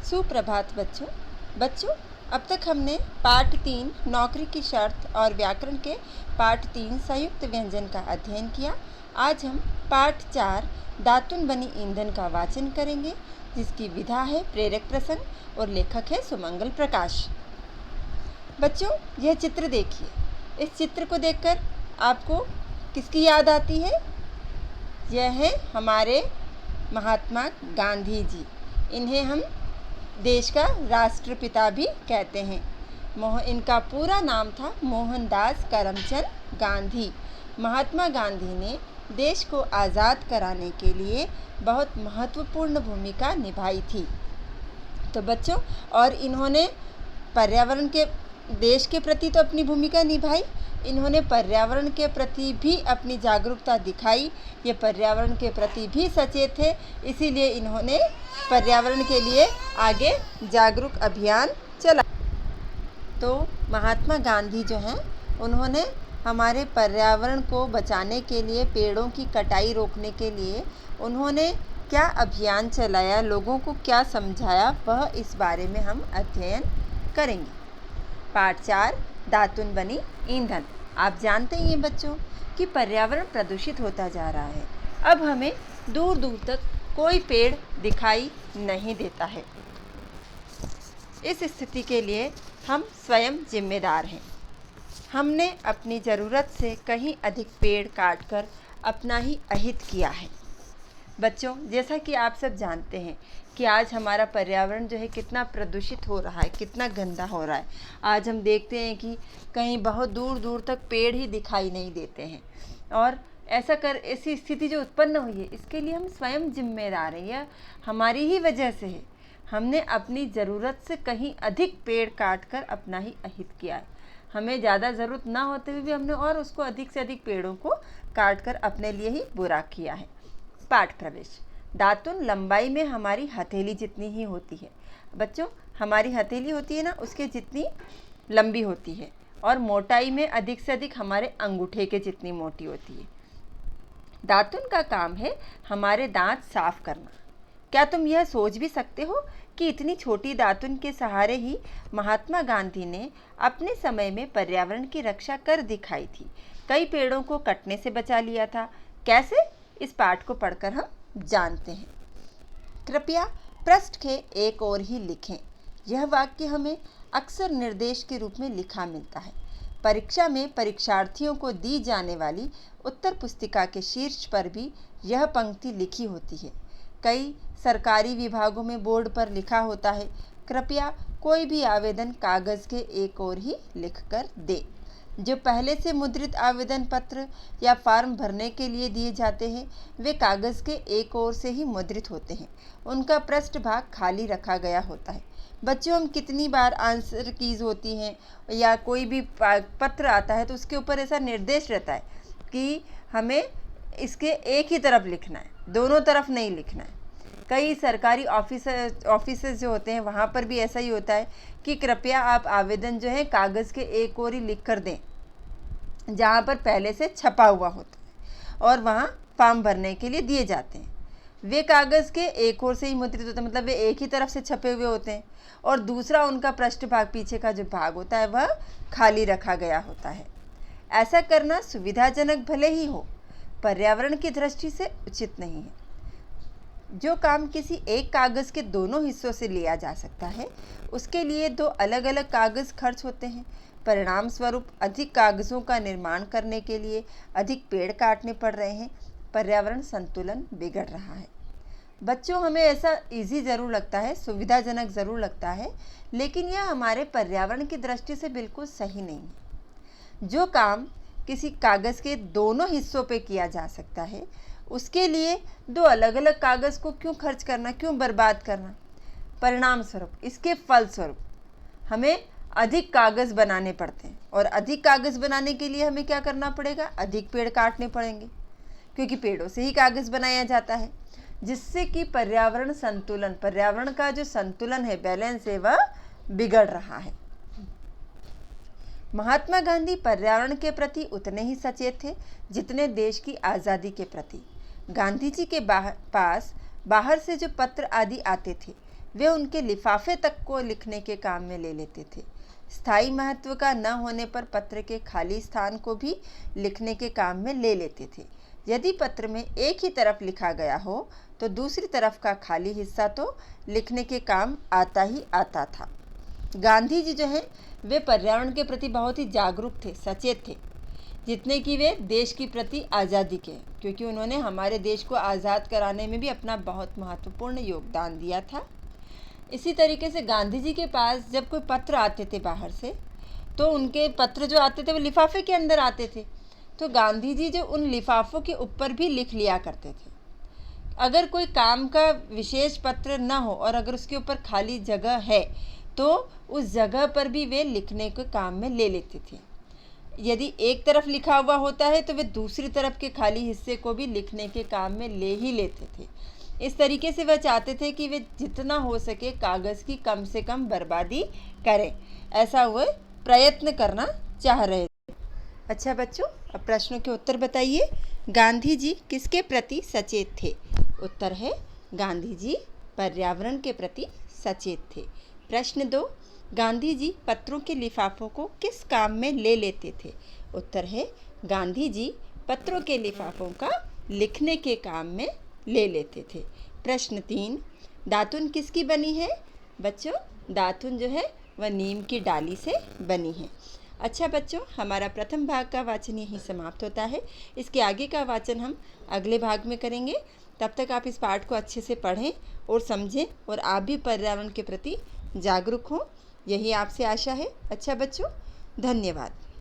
सुप्रभात बच्चों। बच्चों, अब तक हमने पाठ 3 नौकरी की शर्त और व्याकरण के पाठ 3 संयुक्त व्यंजन का अध्ययन किया। आज हम पाठ 4 दातुन बनी ईंधन का वाचन करेंगे, जिसकी विधा है प्रेरक प्रसंग और लेखक है सुमंगल प्रकाश। बच्चों, यह चित्र देखिए। इस चित्र को देखकर आपको किसकी याद आती है? यह है हमारे महात्मा गांधी जी। इन्हें हम देश का राष्ट्रपिता भी कहते हैं। इनका पूरा नाम था मोहनदास करमचंद गांधी। महात्मा गांधी ने देश को आज़ाद कराने के लिए बहुत महत्वपूर्ण भूमिका निभाई थी। तो बच्चों, और इन्होंने पर्यावरण के देश के प्रति तो अपनी भूमिका निभाई, इन्होंने पर्यावरण के प्रति भी अपनी जागरूकता दिखाई। ये पर्यावरण के प्रति भी सचेत थे, इसीलिए इन्होंने पर्यावरण के लिए आगे जागरूक अभियान चला। तो महात्मा गांधी जो हैं, उन्होंने हमारे पर्यावरण को बचाने के लिए, पेड़ों की कटाई रोकने के लिए उन्होंने क्या अभियान चलाया, लोगों को क्या समझाया, वह इस बारे में हम अध्ययन करेंगे। पाठ 4 दातुन बनी ईंधन। आप जानते ही हैं बच्चों कि पर्यावरण प्रदूषित होता जा रहा है। अब हमें दूर दूर तक कोई पेड़ दिखाई नहीं देता है। इस स्थिति के लिए हम स्वयं जिम्मेदार हैं। हमने अपनी ज़रूरत से कहीं अधिक पेड़ काटकर अपना ही अहित किया है। बच्चों, जैसा कि आप सब जानते हैं कि आज हमारा पर्यावरण जो है कितना प्रदूषित हो रहा है, कितना गंदा हो रहा है। आज हम देखते हैं कि कहीं बहुत दूर दूर तक पेड़ ही दिखाई नहीं देते हैं, और ऐसी स्थिति जो उत्पन्न हुई है, इसके लिए हम स्वयं जिम्मेदार हैं। यह हमारी ही वजह से है। हमने अपनी ज़रूरत से कहीं अधिक पेड़ काटकर अपना ही अहित किया है। हमें ज़्यादा ज़रूरत ना होते हुए भी हमने और उसको अधिक से अधिक पेड़ों को काटकर अपने लिए ही बुरा किया है। पाठ प्रवेश। दातुन लंबाई में हमारी हथेली जितनी ही होती है। बच्चों, हमारी हथेली होती है ना, उसके जितनी लंबी होती है, और मोटाई में अधिक से अधिक हमारे अंगूठे के जितनी मोटी होती है। दातुन का काम है हमारे दांत साफ करना। क्या तुम यह सोच भी सकते हो कि इतनी छोटी दातुन के सहारे ही महात्मा गांधी ने अपने समय में पर्यावरण की रक्षा कर दिखाई थी। कई पेड़ों को कटने से बचा लिया था। कैसे? इस पाठ को पढ़कर हम जानते हैं। कृपया पृष्ठ के एक और ही लिखें। यह वाक्य हमें अक्सर निर्देश के रूप में लिखा मिलता है। परीक्षा में परीक्षार्थियों को दी जाने वाली उत्तर पुस्तिका के शीर्ष पर भी यह पंक्ति लिखी होती है। कई सरकारी विभागों में बोर्ड पर लिखा होता है, कृपया कोई भी आवेदन कागज़ के एक और ही लिखकर दे। जो पहले से मुद्रित आवेदन पत्र या फॉर्म भरने के लिए दिए जाते हैं, वे कागज़ के एक ओर से ही मुद्रित होते हैं। उनका पृष्ठ भाग खाली रखा गया होता है। बच्चों, हम कितनी बार आंसर कीज होती हैं या कोई भी पत्र आता है, तो उसके ऊपर ऐसा निर्देश रहता है कि हमें इसके एक ही तरफ लिखना है, दोनों तरफ नहीं लिखना है। कई सरकारी ऑफिसेज जो होते हैं, वहाँ पर भी ऐसा ही होता है कि कृपया आप आवेदन जो है कागज़ के एक ओर ही लिख कर दें, जहाँ पर पहले से छपा हुआ होता है, और वहाँ फॉर्म भरने के लिए दिए जाते हैं। वे कागज़ के एक ओर से ही मुद्रित होते हैं, मतलब वे एक ही तरफ से छपे हुए होते हैं, और दूसरा उनका पृष्ठ भाग, पीछे का जो भाग होता है, वह खाली रखा गया होता है। ऐसा करना सुविधाजनक भले ही हो, पर्यावरण की दृष्टि से उचित नहीं है। जो काम किसी एक कागज़ के दोनों हिस्सों से लिया जा सकता है, उसके लिए 2 अलग अलग कागज़ खर्च होते हैं। परिणाम स्वरूप अधिक कागज़ों का निर्माण करने के लिए अधिक पेड़ काटने पड़ रहे हैं। पर्यावरण संतुलन बिगड़ रहा है। बच्चों, हमें ऐसा इजी ज़रूर लगता है, सुविधाजनक ज़रूर लगता है, लेकिन यह हमारे पर्यावरण की दृष्टि से बिल्कुल सही नहीं है। जो काम किसी कागज़ के दोनों हिस्सों पे किया जा सकता है, उसके लिए 2 अलग अलग कागज़ को क्यों खर्च करना, क्यों बर्बाद करना? परिणाम स्वरूप, इसके फलस्वरूप हमें अधिक कागज़ बनाने पड़ते हैं, और अधिक कागज़ बनाने के लिए हमें क्या करना पड़ेगा? अधिक पेड़ काटने पड़ेंगे, क्योंकि पेड़ों से ही कागज़ बनाया जाता है, जिससे कि पर्यावरण का जो संतुलन है, बैलेंस है, वह बिगड़ रहा है। महात्मा गांधी पर्यावरण के प्रति उतने ही सचेत थे जितने देश की आज़ादी के प्रति। गांधी जी के पास बाहर से जो पत्र आदि आते थे, वे उनके लिफाफे तक को लिखने के काम में ले लेते थे। स्थायी महत्व का न होने पर पत्र के खाली स्थान को भी लिखने के काम में ले लेते थे। यदि पत्र में एक ही तरफ लिखा गया हो तो दूसरी तरफ का खाली हिस्सा तो लिखने के काम आता ही आता था। गांधी जी जो हैं वे पर्यावरण के प्रति बहुत ही जागरूक थे, सचेत थे, जितने कि वे देश की प्रति आज़ादी के, क्योंकि उन्होंने हमारे देश को आज़ाद कराने में भी अपना बहुत महत्वपूर्ण योगदान दिया था। इसी तरीके से गांधी जी के पास जब कोई पत्र आते थे बाहर से, तो उनके पत्र जो आते थे वो लिफाफे के अंदर आते थे, तो गांधी जी जो उन लिफाफों के ऊपर भी लिख लिया करते थे। अगर कोई काम का विशेष पत्र न हो और अगर उसके ऊपर खाली जगह है तो उस जगह पर भी वे लिखने के काम में ले लेते थे। यदि एक तरफ लिखा हुआ होता है तो वे दूसरी तरफ के खाली हिस्से को भी लिखने के काम में ले ही लेते थे। इस तरीके से वह चाहते थे कि वे जितना हो सके कागज़ की कम से कम बर्बादी करें, ऐसा वह प्रयत्न करना चाह रहे थे। अच्छा बच्चों, अब प्रश्नों के उत्तर बताइए। गांधी जी किसके प्रति सचेत थे? उत्तर है गांधी जी पर्यावरण के प्रति सचेत थे। प्रश्न 2, गांधी जी पत्रों के लिफाफों को किस काम में ले लेते थे? उत्तर है गांधी जी पत्रों के लिफाफों का लिखने के काम में ले लेते थे। प्रश्न 3, दातुन किसकी बनी है? बच्चों, दातुन जो है वह नीम की डाली से बनी है। अच्छा बच्चों, हमारा प्रथम भाग का वाचन यहीं समाप्त होता है। इसके आगे का वाचन हम अगले भाग में करेंगे। तब तक आप इस पाठ को अच्छे से पढ़ें और समझें और आप भी पर्यावरण के प्रति जागरूक हों, यही आपसे आशा है। अच्छा बच्चों, धन्यवाद।